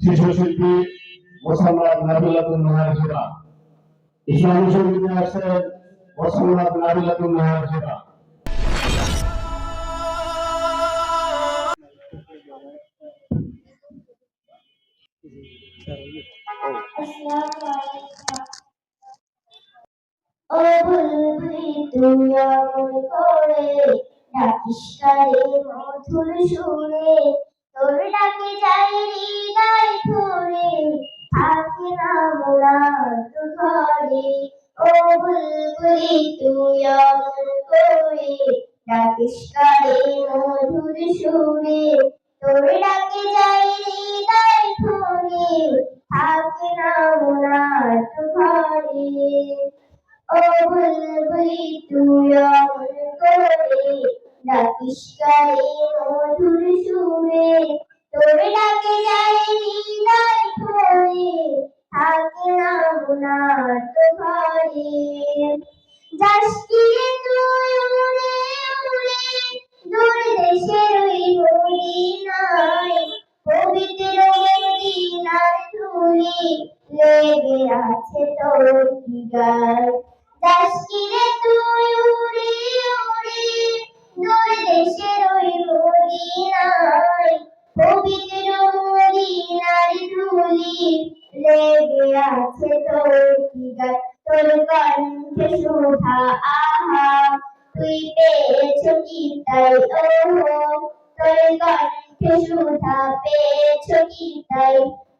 শিশু শিল্পী মোসাম্মদ নাবিলাতুন নাহার হেবা। ইসলামী সঙ্গীতে আসছেন মোসাম্মদ নাবিলাতুন নাহার হেবা। ও বুলবুলি তুই অমন করে ডাকিস কারে মধুর সুরে, তোর ডাকে যাই হৃদয় ভরে, থাকে না মোরা তো ঘরে। ও বুলবুলি তুই অমন করে ডাকিস কারে মধুর সুরে, তোর ডাকে যাই হৃদয় ভরে, থাকে না মোরা তো ঘরে। ও বুলবুলি তুই অমন করে ডাকিস কারে মধুর সুরে, তোর ডাকে যাই হৃদয় ভরে, থাকে না মোনার তো ঘরে। যাস কি রে তুই উড়ে উড়ে দূর দেশের ওই মদিনায়, পবিত্র মদিনার ধুলি লেগে আছে তোর কি গায়। যাস কি রে তুই উড়ে উড়ে দূর দেশের ওই মদিনায়, পবিত্র মদিনার ধুলি লেগে আছে তোর কি গায়। তোর কণ্ঠে সুধা আহা তুই পেয়েছ কি তাই ওহো, তোর কণ্ঠে সুধা পেয়েছ কি তাই,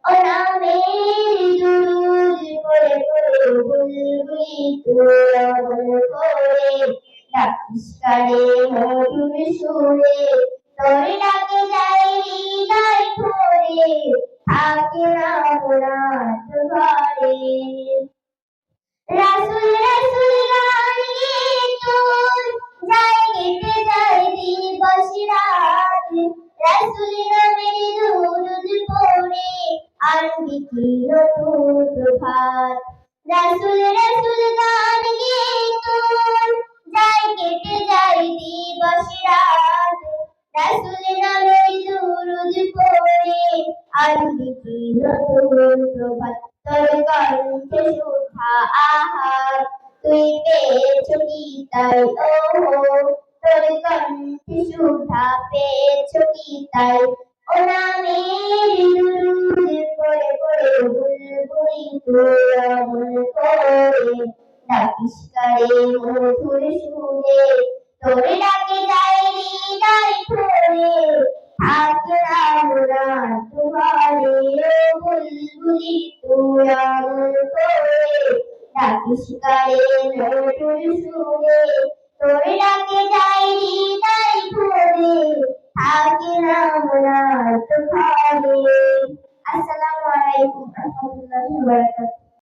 ও নামের দুরুদ পড়ে পড়ে বুলবুলি তুই অমন করে ডাকিস কারে মধুর সুরে, তোর ডাকে যাই হৃদয় ভরে, থাকে না মোরা তো ঘরে। রাসূল রাসূল গান গেয়ে তোর যায় কেটে যায় দিবস রাত, রাসূল নামের দুরূদ পড়ে আনবি কি নতুন প্রভাত। রাসূল রাসূল গান গেয়ে তোর যায় কেটে যায় দিবস রাত, রাসূল নামের দুরূদ পড়ে আনবি কি নতুন প্রভাত। তোর কণ্ঠে সুধা আহা তুই পেয়েছ কি তাই ওহো, তোর কণ্ঠে সুধা পেয়েছ কি তাই, ও নামের দুরূদ পড়ে পড়ে বুলবুলি তুই অমন করে ডাকিস কারে মধুর সুরে, তোর ডাকে যাই হৃদয় ভরে, থাকে না মোরা তো ঘরে। ও বুলবুলি তুই অমন করে ডাকিস কারে মধুর সুরে, তোর ডাকে যাই হৃদয় ভরে, থাকে না মোরা তো ঘরে। আসসালামু আলাইকুম ওয়া রাহমাতুল্লাহি ওয়া বারাকাতুহু।